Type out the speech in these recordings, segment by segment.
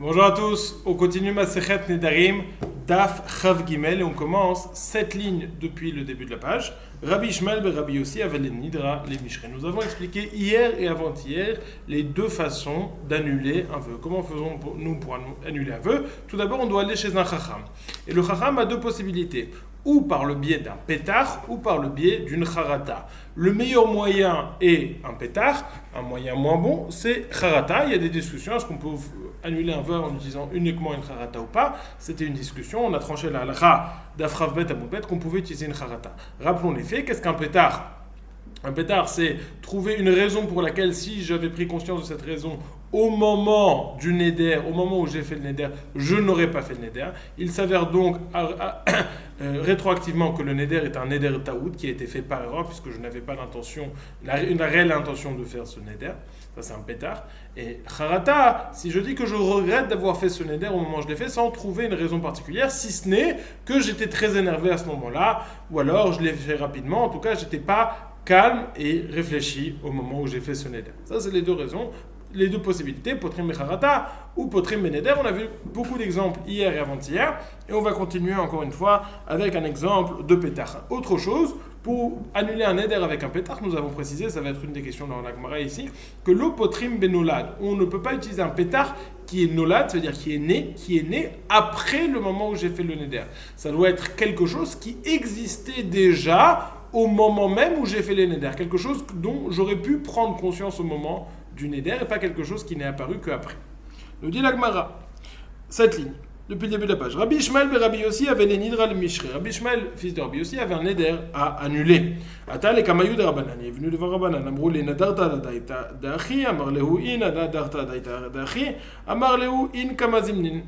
Bonjour à tous, on continue Masechet Nedarim, Daf Chav Gimel, et on commence 7 lignes depuis le début de la page. Rabbi Ishmael ben Rabbi Yossi avait les Nidra, les Mishrei. Nous avons expliqué hier et avant-hier les deux façons d'annuler un vœu. Comment faisons-nous pour annuler un vœu? Tout d'abord, on doit aller chez un Chacham. Et le Chacham a deux possibilités, ou par le biais d'un pétard, ou par le biais d'une charata. Le meilleur moyen est un pétard, un moyen moins bon, c'est charata. Il y a des discussions, est-ce qu'on peut annuler un vœu en utilisant uniquement une charata ou pas? C'était une discussion, on a tranché la halakha d'Afravbet à Moubet qu'on pouvait utiliser une charata. Rappelons les faits, qu'est-ce qu'un pétard? Un pétard, c'est trouver une raison pour laquelle, si j'avais pris conscience de cette raison au moment du neder, au moment où j'ai fait le neder, je n'aurais pas fait le neder. Il s'avère donc rétroactivement que le neder est un neder taoud qui a été fait par erreur, puisque je n'avais pas l'intention, une réelle intention de faire ce neder. Ça, c'est un pétard. Et charata, si je dis que je regrette d'avoir fait ce neder au moment où je l'ai fait, sans trouver une raison particulière, si ce n'est que j'étais très énervé à ce moment-là, ou alors je l'ai fait rapidement, en tout cas, j'étais pas calme et réfléchi au moment où j'ai fait ce neder. Ça, c'est les deux raisons, les deux possibilités, potrim mecharata ou potrim beneder. On a vu beaucoup d'exemples hier et avant-hier, et on va continuer encore une fois avec un exemple de pétard. Autre chose, pour annuler un neder avec un pétard, nous avons précisé, ça va être une des questions dans la Gemara ici, que l'opotrim benolad, on ne peut pas utiliser un pétard qui est nolad, c'est-à-dire qui est né après le moment où j'ai fait le neder. Ça doit être quelque chose qui existait déjà au moment même où j'ai fait les neder, quelque chose dont j'aurais pu prendre conscience au moment du neder et pas quelque chose qui n'est apparu qu'après. Nous dit la Gemara, cette ligne, depuis le début de la page. Rabbi Ishmael ben Rabbi Yossi avait les Nidra le Mishrei. Rabbi Ishmael, fils de Rabbi Yossi, avait un neder à annuler. Atal et Kamayou de Rabbanan. Il est venu devant Rabbanan. Amrou le nadarta d'achi, amar lehu in nadarta d'achi, amar lehu in kamazimnin.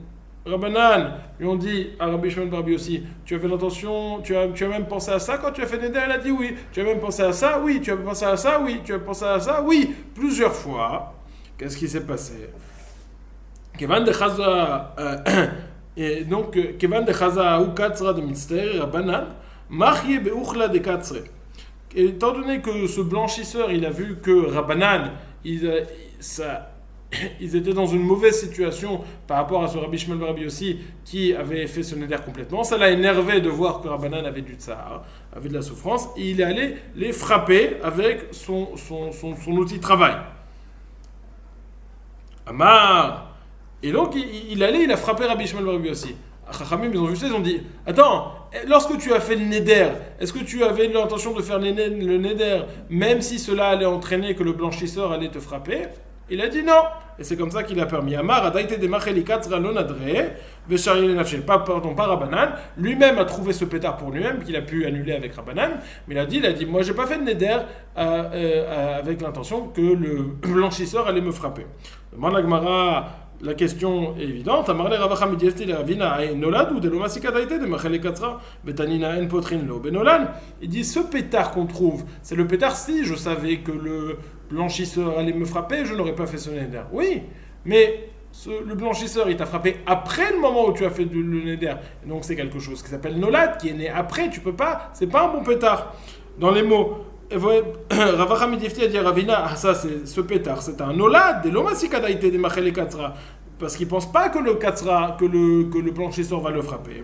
Rabbanan lui ont dit à Rabbi Ishmael ben Rabbi Yossi, tu avais l'intention, tu as même pensé à ça quand tu as fait neder? Il a dit oui. Tu as même pensé à ça? Oui. Tu as pensé à ça? Oui. Tu as pensé à ça? Oui. Plusieurs fois. Qu'est-ce qui s'est passé? Kevan de Chaza, et donc Kevan de Chaza ou Katzra de Mitzter, Rabbanan, Machye Beuchla de Katzre. Étant donné que ce blanchisseur, il a vu que Rabbanan, ils étaient dans une mauvaise situation par rapport à ce Rabbi Ishmael ben Rabbi Yossi qui avait fait ce neder complètement, ça l'a énervé de voir que Rabbanan avait du tsar, avait de la souffrance, et il est allé les frapper avec son outil de travail. Amar. Et donc, il a frappé Rabbi Ishmael ben Rabbi Yossi. Chachamim, ils ont vu ça, ils ont dit, attends, lorsque tu as fait le neder, est-ce que tu avais l'intention de faire le neder, même si cela allait entraîner que le blanchisseur allait te frapper? Il a dit non. Et c'est comme ça qu'il a permis. Amar, adaïte de machelikat lonadre, veshari lenafshel, pas Rabbanan. Lui-même a trouvé ce pétard pour lui-même, qu'il a pu annuler avec Rabbanan. Mais il a dit, moi j'ai pas fait de neder avec l'intention que le blanchisseur allait me frapper. Demande la Gemara. La question est évidente. Amarle Ravacha Midiesti le Ravina Nolad ou de l'Omasika Daïté de Machele Katra Betanina En Potrin Lo Benolan. Il dit ce pétard qu'on trouve, c'est le pétard si je savais que le blanchisseur allait me frapper, je n'aurais pas fait ce neder. Oui, mais le blanchisseur il t'a frappé après le moment où tu as fait le neder. Et donc c'est quelque chose qui s'appelle Nolad qui est né après. Tu peux pas, c'est pas un bon pétard. Dans les mots. Ravacha Midifti a dit à Ravina, ça c'est ce pétard, c'est un nolad de l'omasika daïté de machele katzra, parce qu'il pense pas que le katzra, que le blanchisseur va le frapper.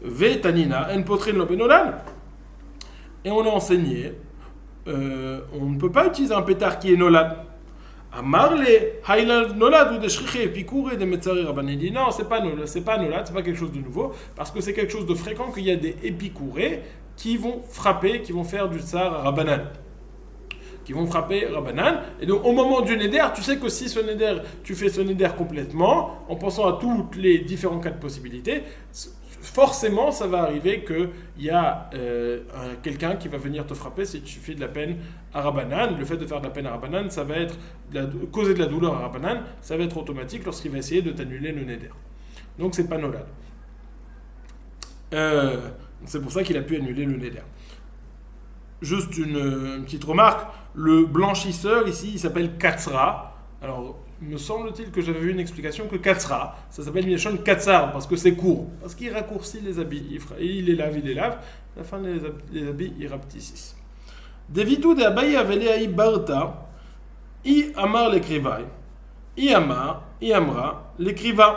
Ve tanina en potrin lo benolan. Et on a enseigné, on ne peut pas utiliser un pétard qui est nolad. Amarle haïla nolad ou de shriché epikouré de metzari Rabbanan dit non, c'est pas nolad, c'est pas quelque chose de nouveau, parce que c'est quelque chose de fréquent qu'il y a des épikourés qui vont frapper, qui vont faire du tsar à Rabbanan. Qui vont frapper Rabbanan. Et donc, au moment du neder, tu sais que si tu fais ce neder complètement, en pensant à tous les différents cas de possibilités, forcément, ça va arriver qu'il y a quelqu'un qui va venir te frapper si tu fais de la peine à Rabbanan. Le fait de faire de la peine à Rabbanan, ça va être causer de la douleur à Rabbanan, ça va être automatique lorsqu'il va essayer de t'annuler le neder. Donc, c'est pas nolad. C'est pour ça qu'il a pu annuler le neder. Juste une petite remarque, le blanchisseur ici, il s'appelle Katzra. Alors, me semble-t-il que j'avais vu une explication que Katzra, ça s'appelle Michon Katzar, parce que c'est court, parce qu'il raccourcit les habits, il les lave, à la fin les habits, il rapetissent. Devitu de Abaye Avele Aï Barta, I Amar le Krivai. Iamra, l'écrivain.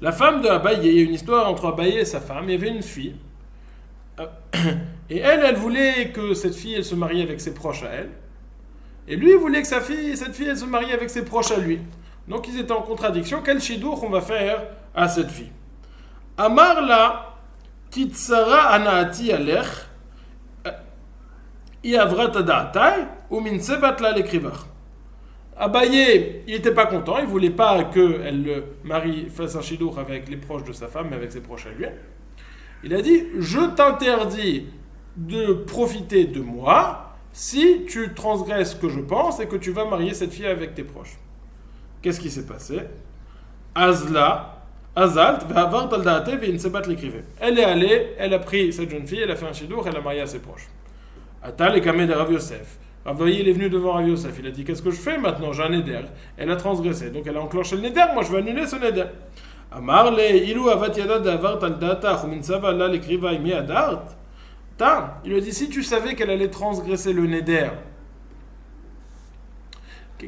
La femme de Abaye, il y a une histoire entre Abaye et sa femme, il y avait une fille. Et elle voulait que cette fille, elle se marie avec ses proches à elle. Et lui, il voulait que cette fille, elle se marie avec ses proches à lui. Donc ils étaient en contradiction. Quel chidour on va faire à cette fille? Amar la kitsara anaati alech iavrat adaatai ou minsebat la l'écrivain. Abaye, il n'était pas content, il ne voulait pas qu'elle le marie, fasse un chidour avec les proches de sa femme, mais avec ses proches à lui. Il a dit, je t'interdis de profiter de moi si tu transgresses ce que je pense et que tu vas marier cette fille avec tes proches. Qu'est-ce qui s'est passé? Azalt, l'écrivait. Elle est allée, elle a pris cette jeune fille, elle a fait un chidour, elle a marié à ses proches. Atal et Kameh de Rav Yosef. Rav il est venu devant Rav Yosef, il a dit, qu'est-ce que je fais maintenant? J'ai un neder. Elle a transgressé, donc elle a enclenché le neder, moi je veux annuler ce neder. Amarle, ilu avat yada d'avart al data, chumin sava la l'écriva imi adart. Il lui a dit, si tu savais qu'elle allait transgresser le neder,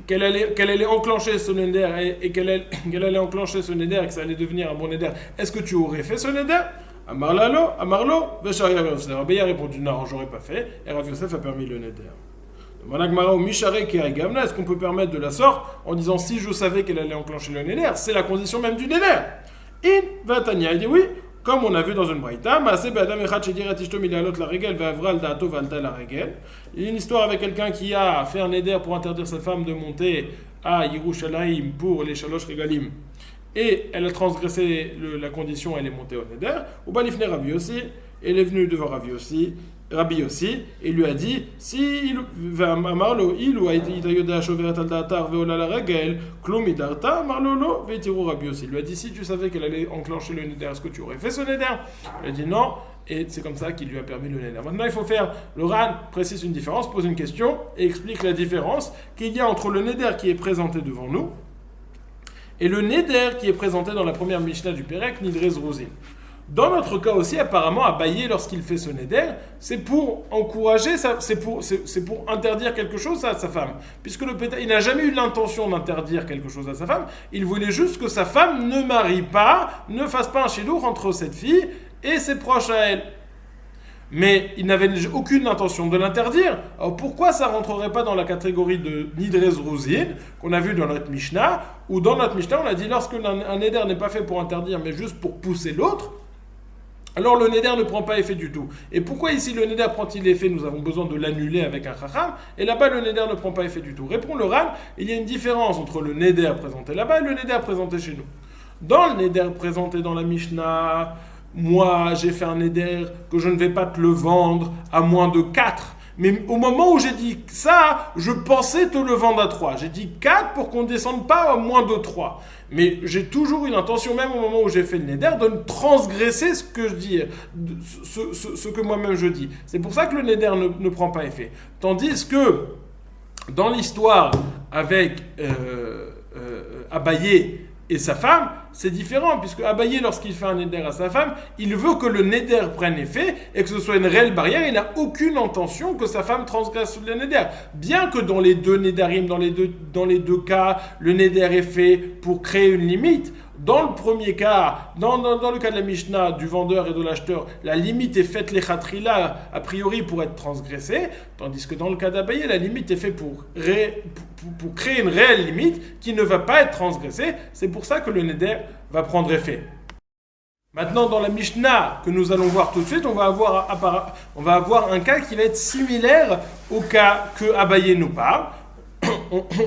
qu'elle allait enclencher ce neder et qu'elle allait enclencher ce neder et que ça allait devenir un bon neder, est-ce que tu aurais fait ce neder? Amarlo, Vesharia Rav Yosef. Rabbi a répondu, non, j'aurais pas fait, et Rav Yosef a permis le neder. Est-ce qu'on peut permettre de la sorte en disant si je savais qu'elle allait enclencher le neder, c'est la condition même du neder. In Vatania, il dit oui, comme on a vu dans une braïta, il y a une histoire avec quelqu'un qui a fait un neder pour interdire sa femme de monter à Yerushalayim pour les Shalosh Regalim. Et elle a transgressé la condition, elle est montée au neder. Ou balifne Rabbi aussi, elle est venue devant Rabbi aussi, et lui a dit si Amarlo ilu aïtayoda shoveret al daatar veola la regel klum idarta Amarlo lo veitiru Rabbi aussi. Il lui a dit si tu savais qu'elle allait enclencher le neder, est-ce que tu aurais fait ce neder? Il a dit non, et c'est comme ça qu'il lui a permis le neder. Maintenant il faut faire, le Ran précise une différence, pose une question et explique la différence qu'il y a entre le neder qui est présenté devant nous et le neder qui est présenté dans la première Mishnah du Pérec, Nidrez Rosin. Dans notre cas aussi, apparemment, Abaye, lorsqu'il fait ce neder, c'est pour encourager, c'est pour interdire quelque chose à sa femme. Puisque il n'a jamais eu l'intention d'interdire quelque chose à sa femme, il voulait juste que sa femme ne marie pas, ne fasse pas un chidour entre cette fille et ses proches à elle. Mais il n'avait aucune intention de l'interdire. Alors pourquoi ça ne rentrerait pas dans la catégorie de Nidrez Rosin qu'on a vu dans notre Mishnah, où dans notre Mishnah on a dit lorsque un neder n'est pas fait pour interdire mais juste pour pousser l'autre, alors le neder ne prend pas effet du tout. Et pourquoi ici le neder prend-il effet? Nous avons besoin de l'annuler avec un chacham, et là-bas le neder ne prend pas effet du tout. Répond le Ran, il y a une différence entre le neder présenté là-bas et le neder présenté chez nous. Dans le neder présenté dans la Mishnah, moi j'ai fait un neder que je ne vais pas te le vendre à moins de 4. Mais au moment où j'ai dit ça, je pensais te le vendre à 3. J'ai dit 4 pour qu'on ne descende pas à moins de 3. Mais j'ai toujours une intention, même au moment où j'ai fait le neder, de ne transgresser ce que je dis, ce que moi-même je dis. C'est pour ça que le neder ne prend pas effet. Tandis que dans l'histoire avec Abaye et sa femme, c'est différent, puisque Abaye, lorsqu'il fait un neder à sa femme, il veut que le neder prenne effet et que ce soit une réelle barrière. Il n'a aucune intention que sa femme transgresse le neder. Bien que dans les deux nédarim, dans les deux cas, le neder est fait pour créer une limite. Dans le premier cas, dans le cas de la Mishnah, du vendeur et de l'acheteur, la limite est faite les khatrila, a priori pour être transgressée, tandis que dans le cas d'Abaye, la limite est faite pour créer une réelle limite qui ne va pas être transgressée. C'est pour ça que le neder va prendre effet. Maintenant, dans la Mishnah que nous allons voir tout de suite, on va avoir un cas qui va être similaire au cas que Abaye nous parle.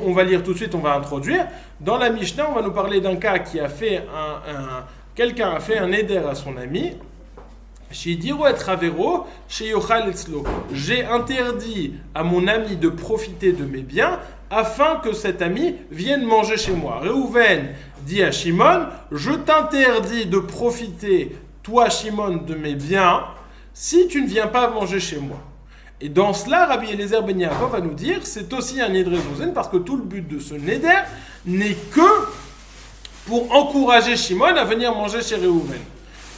On va lire tout de suite, on va introduire. Dans la Mishnah, on va nous parler d'un cas qui a fait quelqu'un a fait un neder à son ami. J'ai interdit à mon ami de profiter de mes biens afin que cet ami vienne manger chez moi. Réhouven dit à Shimon, je t'interdis de profiter, toi Shimon, de mes biens si tu ne viens pas manger chez moi. Et dans cela, Rabbi Eliezer Ben Yaakov va nous dire, c'est aussi un neder rosen parce que tout le but de ce neder n'est que pour encourager Shimon à venir manger chez Réhouven.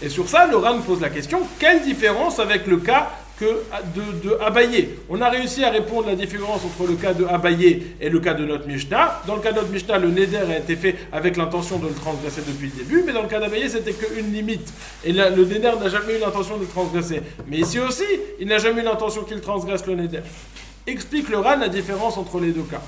Et sur ça, le Ran pose la question, quelle différence avec le cas de Abaye. On a réussi à répondre à la différence entre le cas de Abaye et le cas de notre Mishnah. Dans le cas de notre Mishnah, le neder a été fait avec l'intention de le transgresser depuis le début, mais dans le cas d'Abaye, c'était qu'une limite. Et là, le neder n'a jamais eu l'intention de le transgresser. Mais ici aussi, il n'a jamais eu l'intention qu'il transgresse le neder. Explique le Ran la différence entre les deux cas.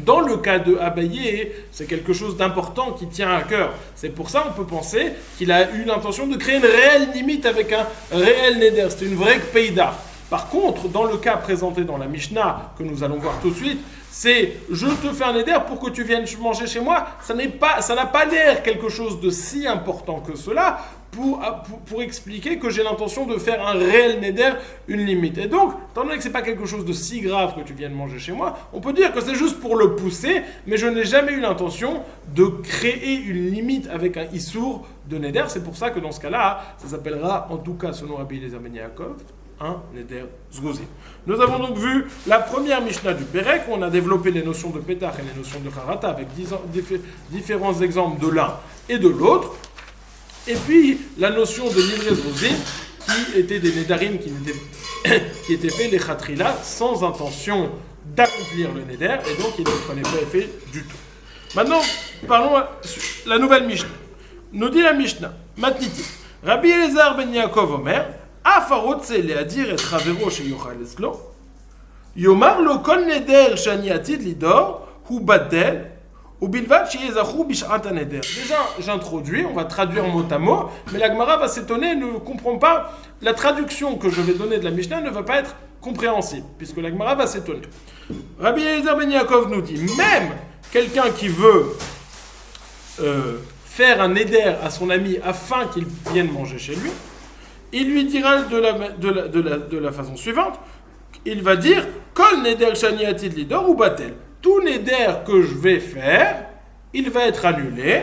Dans le cas de Abaye, c'est quelque chose d'important qui tient à cœur. C'est pour ça qu'on peut penser qu'il a eu l'intention de créer une réelle limite avec un réel neder. C'est une vraie peïda. Par contre, dans le cas présenté dans la Mishnah, que nous allons voir tout de suite, c'est « je te fais un neder pour que tu viennes manger chez moi ». Ça n'a pas l'air quelque chose de si important que cela pour expliquer que j'ai l'intention de faire un réel neder, une limite. Et donc, étant donné que ce n'est pas quelque chose de si grave que tu viennes manger chez moi, on peut dire que c'est juste pour le pousser, mais je n'ai jamais eu l'intention de créer une limite avec un issour de neder. C'est pour ça que dans ce cas-là, ça s'appellera, en tout cas selon Rabbi Eliezer ben Yaakov, un neder zgozin. Nous avons donc vu la première Mishnah du Pérec, où on a développé les notions de Pétach et les notions de Harata avec différents exemples de l'un et de l'autre. Et puis la notion de neder zgozin, qui étaient des nedarim qui étaient faits les chatrila sans intention d'accomplir le neder, et donc ils ne prenaient pas effet du tout. Maintenant, parlons de la nouvelle Mishnah. Nous dit la Mishnah, Matniti, Rabbi Eliezer ben Yaakov Omer, אף הרוצה להדיר את חברו שיאכל אצלו, יאמר לו כל נדר שאני עתיד לדור, הוא בטל, ובלבד שיהיה זכור בשעת הנדר. Déjà, j'introduis, on va traduire mot à mot, mais la Gemara va s'étonner, ne comprend pas, la traduction que je vais donner de la Mishnah ne va pas être compréhensible, puisque la Gemara va s'étonner. Rabbi Eliezer ben Yaakov nous dit, même quelqu'un qui veut faire un neder à son ami afin qu'il vienne manger chez lui, il lui dira de la façon suivante, il va dire Kol neder shani atid lidor ou batel. Tout neder que je vais faire, il va être annulé,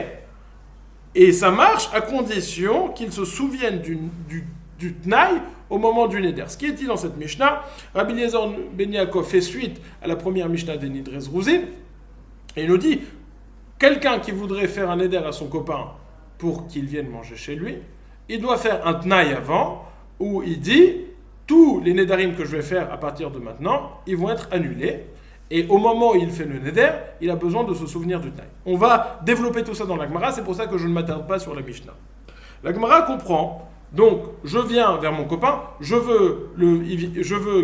et ça marche à condition qu'il se souvienne du tnaï au moment du neder. Ce qui est dit dans cette Mishnah, Rabbi Eliezer ben Yaakov fait suite à la première Mishnah des Nidrez Rouzin, et il nous dit quelqu'un qui voudrait faire un neder à son copain pour qu'il vienne manger chez lui, il doit faire un tnaï avant, où il dit, tous les nedarim que je vais faire à partir de maintenant, ils vont être annulés. Et au moment où il fait le neder, il a besoin de se souvenir du tnaï. On va développer tout ça dans la Gemara, c'est pour ça que je ne m'attarde pas sur la Mishnah. La Gemara comprend, donc je viens vers mon copain, je veux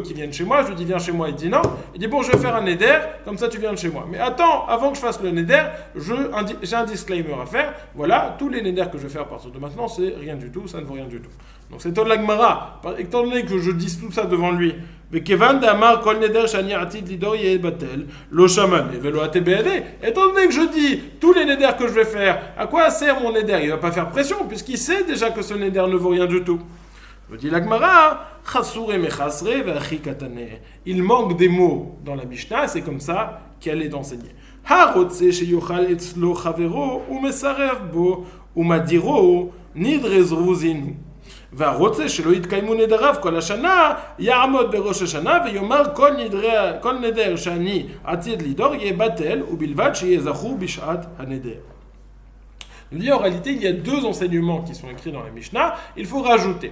qu'il vienne chez moi, je lui dis viens chez moi, il dit non, il dit bon je vais faire un neder, comme ça tu viens de chez moi. Mais attends, avant que je fasse le neder, j'ai un disclaimer à faire, voilà, tous les neders que je vais faire à partir de maintenant, c'est rien du tout, ça ne vaut rien du tout. Donc c'est la Gemara, étant donné que je dis tout ça devant lui, étant donné que je dis tous les neders que je vais faire, à quoi sert mon neder? Il ne va pas faire pression, puisqu'il sait déjà que ce neder ne vaut rien du tout. Je dis la Gemara, il manque des mots dans la Mishnah, c'est comme ça qu'elle est enseignée. והרוצה שלא יתקיימו נדריו כל השנה, יעמוד בראש השנה ויאמר כל נדר שאני עתיד לדור יהיה בטל, ובלבד שיהיה זכור בשעת הנדר. Nous dit en réalité, il y a deux enseignements qui sont écrits dans la Mishnah, il faut rajouter.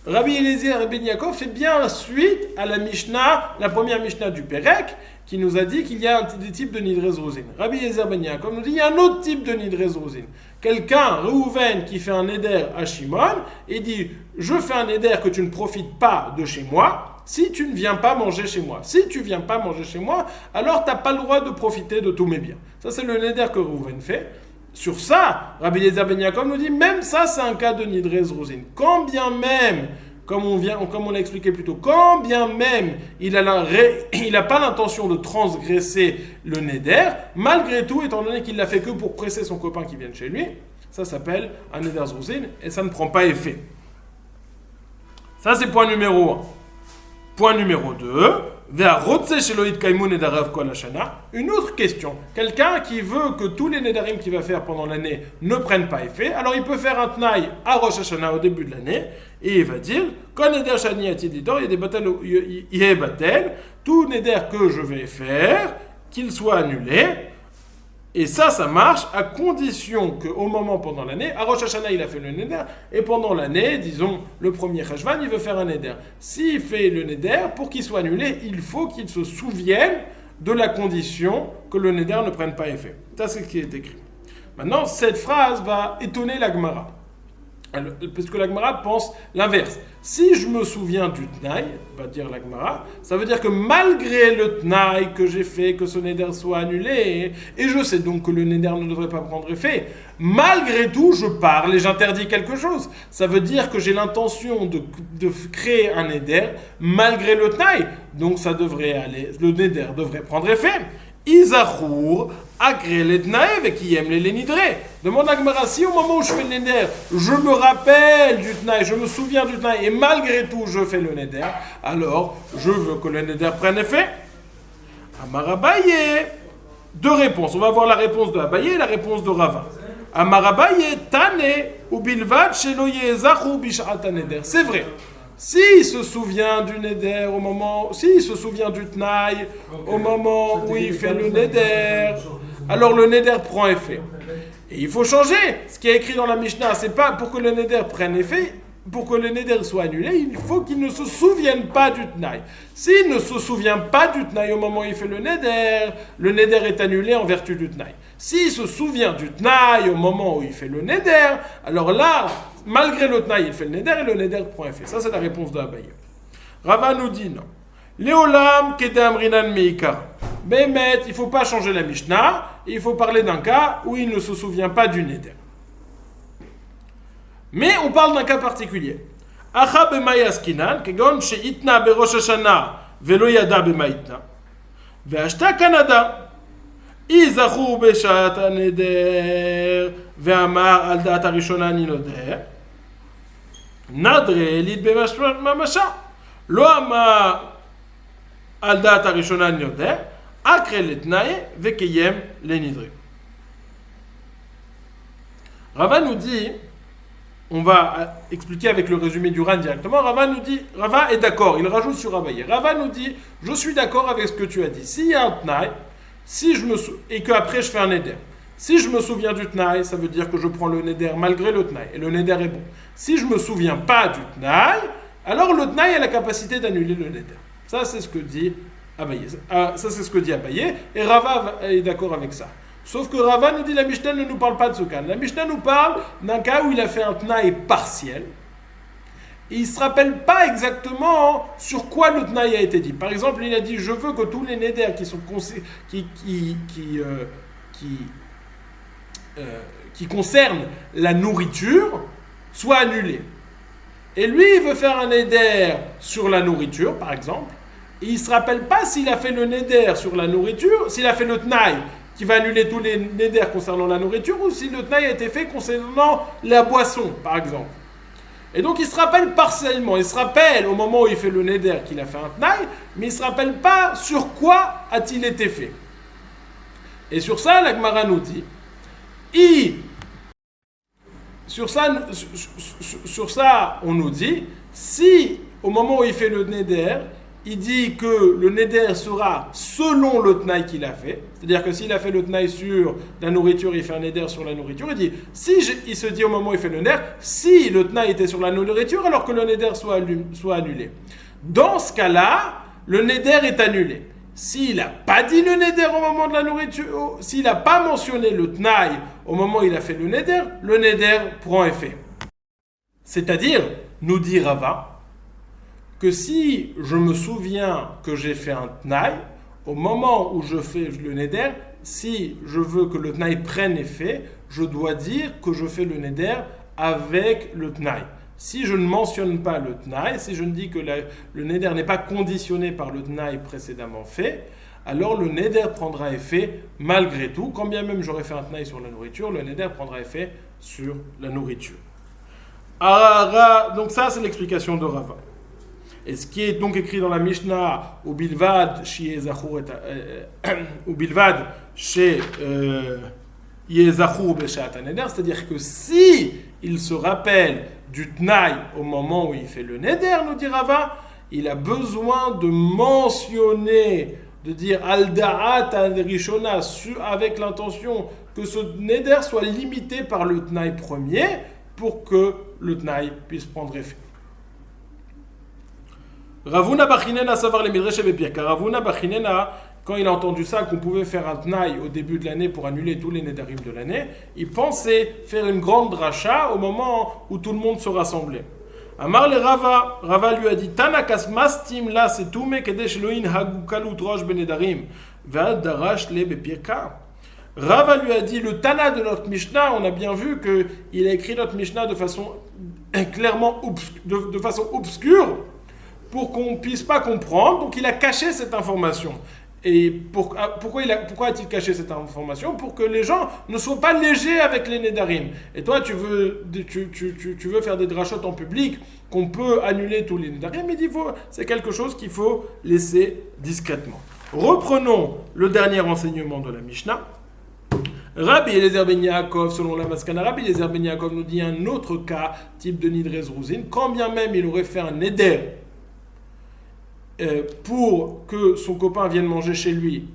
Rabbi Eliezer ben Yaakov fait bien suite à la Mishnah, la première Mishnah du Pérec, qui nous a dit qu'il y a des types de Nidrez Rouzin. Rabbi Eliezer ben Yaakov nous dit qu'il y a un autre type de Nidrez Rouzin. Quelqu'un, Reuven, qui fait un neder à Shimon, et dit « Je fais un neder que tu ne profites pas de chez moi, si tu ne viens pas manger chez moi. Si tu ne viens pas manger chez moi, alors tu n'as pas le droit de profiter de tous mes biens. » Ça, c'est le neder que Reuven fait. Sur ça, Rabbi Eliezer ben Yaakov nous dit « Même ça, c'est un cas de Nidrez Rouzin. Quand bien même... » Comme on l'a expliqué plus tôt, quand bien même il n'a pas l'intention de transgresser le neder, malgré tout, étant donné qu'il l'a fait que pour presser son copain qui vient chez lui, ça s'appelle un neder zruzin et ça ne prend pas effet. Ça c'est point numéro 1. Point numéro 2, une autre question. Quelqu'un qui veut que tous les nedarim qu'il va faire pendant l'année ne prennent pas effet, alors il peut faire un tnaï à Rosh Hashanah au début de l'année, et il va dire, quand neder shani atid lidor, il y a des batel, tout neder que je vais faire, qu'il soit annulé, Et ça marche à condition qu'au moment pendant l'année, à Rosh Hashanah il a fait le neder, et pendant l'année, disons le premier Cheshvan, il veut faire un neder. S'il fait le neder, pour qu'il soit annulé, il faut qu'il se souvienne de la condition que le neder ne prenne pas effet. Ça c'est ce qui est écrit. Maintenant, cette phrase va étonner la Gemara. Parce que la Gemara pense l'inverse. Si je me souviens du Tnaï, va dire la Gemara, ça veut dire que malgré le Tnaï que j'ai fait, que ce Neder soit annulé, et je sais donc que le Neder ne devrait pas prendre effet, malgré tout, je parle et j'interdis quelque chose. Ça veut dire que j'ai l'intention de créer un Neder malgré le Tnaï. Donc ça devrait aller, le Neder devrait prendre effet. Isachour, agré les Tnaï, et qui aime les lénidrés. Demande à Gemara, si au moment où je fais le Neder, je me rappelle du Tnaï, je me souviens du Tnaï, et malgré tout je fais le Neder, alors je veux que le Neder prenne effet. Amar Abaye, deux réponses. On va voir la réponse de Abaye et la réponse de Rava. Amar Abaye, Tane, ou Bilvad, Sheloye, Zachou, Bish'ata Neder. C'est vrai. S'il se souvient du Neder au moment, s'il se souvient du Tnaï au moment où il fait le Neder, alors le Neder prend effet. Et il faut changer. Ce qui est écrit dans la Mishnah, c'est pas pour que le Neder prenne effet, pour que le Neder soit annulé, il faut qu'il ne se souvienne pas du Tnaï. S'il ne se souvient pas du Tnaï au moment où il fait le Neder est annulé en vertu du Tnaï. S'il se souvient du Tnaï au moment où il fait le Neder, alors là, malgré le Tnaï, il fait le Neder et le Neder prend effet. Ça, c'est la réponse de Abaye. Rava nous dit non. Léolam kedam rinan meikar. Bémet, il ne faut pas changer la Mishnah, il faut parler d'un cas où il ne se souvient pas du Neder. Mais on parle d'un cas particulier. Acha b'mayaskinan, kegon she'itna berosh Hashanah velo yada b'maitna. Ve'ashta kanada. Izachu beshat haneder ve'amar al da'at harishona ni noder. Nadre elid b'mamasha. Lo amar al da'at harishona ni noder. Akre letnae ve'keyem lenidre. Rava nous dit, on va expliquer avec le résumé du Ran directement. Rava est d'accord, il rajoute sur Abaye. Rava nous dit, je suis d'accord avec ce que tu as dit. S'il y a un Tnaï, et qu'après je fais un Neder. Si je me souviens du Tnaï, ça veut dire que je prends le Neder malgré le Tnaï. Et le Neder est bon. Si je ne me souviens pas du Tnaï, alors le Tnaï a la capacité d'annuler le Neder. Ça, c'est ce que dit Abaye. Et Rava est d'accord avec ça. Sauf que Rava nous dit, la Mishnah ne nous parle pas de ce cas. La Mishnah nous parle d'un cas où il a fait un Tnaï partiel. Et il ne se rappelle pas exactement sur quoi le Tnaï a été dit. Par exemple, il a dit, je veux que tous les Neder qui concernent la nourriture soient annulés. Et lui, il veut faire un Neder sur la nourriture, par exemple. Et il ne se rappelle pas s'il a fait le Neder sur la nourriture, s'il a fait le Tnaï qui va annuler tous les Neder concernant la nourriture, ou si le Tnaï a été fait concernant la boisson, par exemple. Et donc il se rappelle partiellement, il se rappelle au moment où il fait le Neder qu'il a fait un Tnaï, mais il ne se rappelle pas sur quoi a-t-il été fait. Et sur ça, la Gemara nous dit, sur ça, on nous dit, si au moment où il fait le Neder, il dit que le Neder sera selon le Tnaï qu'il a fait, c'est-à-dire que s'il a fait le Tnaï sur la nourriture, il fait un Neder sur la nourriture, il dit, il se dit au moment où il fait le Neder, si le Tnaï était sur la nourriture, alors que le Neder soit annulé. Dans ce cas-là, le Neder est annulé. S'il n'a pas dit le Neder au moment de la nourriture, s'il n'a pas mentionné le Tnaï au moment où il a fait le Neder prend effet. C'est-à-dire, nous dit Rava, que si je me souviens que j'ai fait un Tnaï, au moment où je fais le Neder, si je veux que le Tnaï prenne effet, je dois dire que je fais le Neder avec le Tnaï. Si je ne mentionne pas le Tnaï, si je ne dis que le Neder n'est pas conditionné par le Tnaï précédemment fait, alors le Neder prendra effet malgré tout. Quand bien même j'aurais fait un Tnaï sur la nourriture, le Neder prendra effet sur la nourriture. Donc ça, c'est l'explication de Rava. Et ce qui est donc écrit dans la Mishnah, ou bilvad chez Yezachour Beshat Neder, c'est-à-dire que si il se rappelle du Tnaï au moment où il fait le Neder, nous dit Rava, il a besoin de mentionner de dire al da'at al-rishona, avec l'intention que ce neder soit limité par le tnaï premier pour que le tnaï puisse prendre effet. Ravuna Bachinena savoir les Midrash Bepir, car Ravuna Bachinena, quand il a entendu ça, qu'on pouvait faire un tnaï au début de l'année pour annuler tous les nedarim de l'année, il pensait faire une grande dracha au moment où tout le monde se rassemblait. Amar le Rava lui a dit Tanakas mastim la setume kedesh loin hagukalut rosh benedarim ve'ad darash le bepirka. Rava lui a dit le Tana de notre Mishnah, on a bien vu qu'il a écrit notre Mishnah de façon clairement de façon obscure pour qu'on ne puisse pas comprendre, donc il a caché cette information. Et pourquoi a-t-il caché cette information? Pour que les gens ne soient pas légers avec les nedarim. Et toi, tu veux faire des drachot en public, qu'on peut annuler tous les nedarim, mais c'est quelque chose qu'il faut laisser discrètement. Reprenons le dernier enseignement de la Mishnah. Rabbi Eliezer ben Yaakov, selon la Maskana, Rabbi Eliezer ben Yaakov nous dit un autre cas, type de Nidrez Rouzin, quand bien même il aurait fait un neder pour que son copain vienne manger chez lui,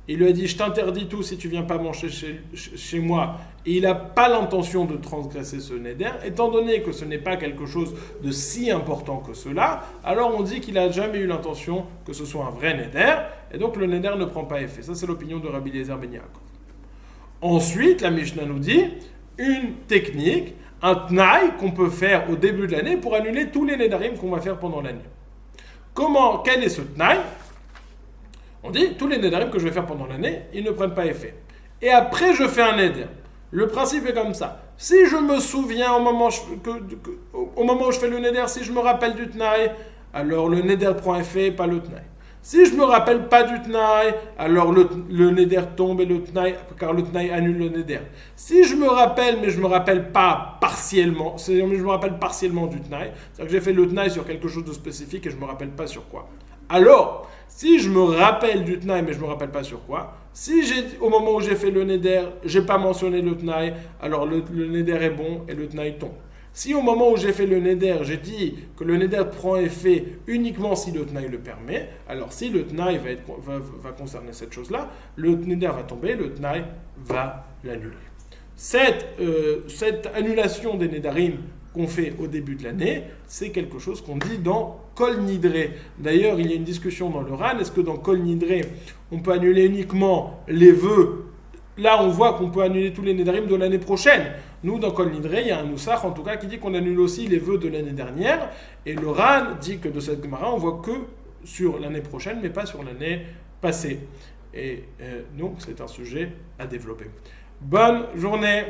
il lui a dit je t'interdis tout si tu viens pas manger chez moi, et il n'a pas l'intention de transgresser ce neder, étant donné que ce n'est pas quelque chose de si important que cela, alors on dit qu'il n'a jamais eu l'intention que ce soit un vrai neder, et donc le neder ne prend pas effet. Ça c'est l'opinion de Rabbi Eliezer ben Yaakov. Ensuite la Mishnah nous dit une technique, un tnaï qu'on peut faire au début de l'année pour annuler tous les nedarim qu'on va faire pendant l'année. Quel est ce tnaï? On dit, tous les nedarim que je vais faire pendant l'année, ils ne prennent pas effet. Et après, je fais un neder. Le principe est comme ça. Si je me souviens au moment où je fais le neder, si je me rappelle du tnaï, alors le neder prend effet, pas le tnaï. Si je ne me rappelle pas du tnaï, alors le neder tombe car le tnaï annule le neder. Si je me rappelle, mais je ne me rappelle pas partiellement, c'est-à-dire je me rappelle partiellement du tnaï, c'est-à-dire que j'ai fait le tnaï sur quelque chose de spécifique et je ne me rappelle pas sur quoi. Alors, si je me rappelle du tnaï, mais je ne me rappelle pas sur quoi, si au moment où j'ai fait le neder, je n'ai pas mentionné le tnaï, alors le neder est bon et le tnaï tombe. Si au moment où j'ai fait le neder, j'ai dit que le neder prend effet uniquement si le tnaï le permet, alors si le tnaï va concerner cette chose-là, le neder va tomber, le tnaï va l'annuler. Cette annulation des nedarim qu'on fait au début de l'année, c'est quelque chose qu'on dit dans Kol Nidre. D'ailleurs, il y a une discussion dans le RAN, est-ce que dans Kol Nidre, on peut annuler uniquement les vœux? Là, on voit qu'on peut annuler tous les nedarim de l'année prochaine. Nous, dans Kol Nidre, il y a un Nusach, en tout cas, qui dit qu'on annule aussi les vœux de l'année dernière. Et le RAN dit que de cette Gemara, on voit que sur l'année prochaine, mais pas sur l'année passée. Et donc, c'est un sujet à développer. Bonne journée!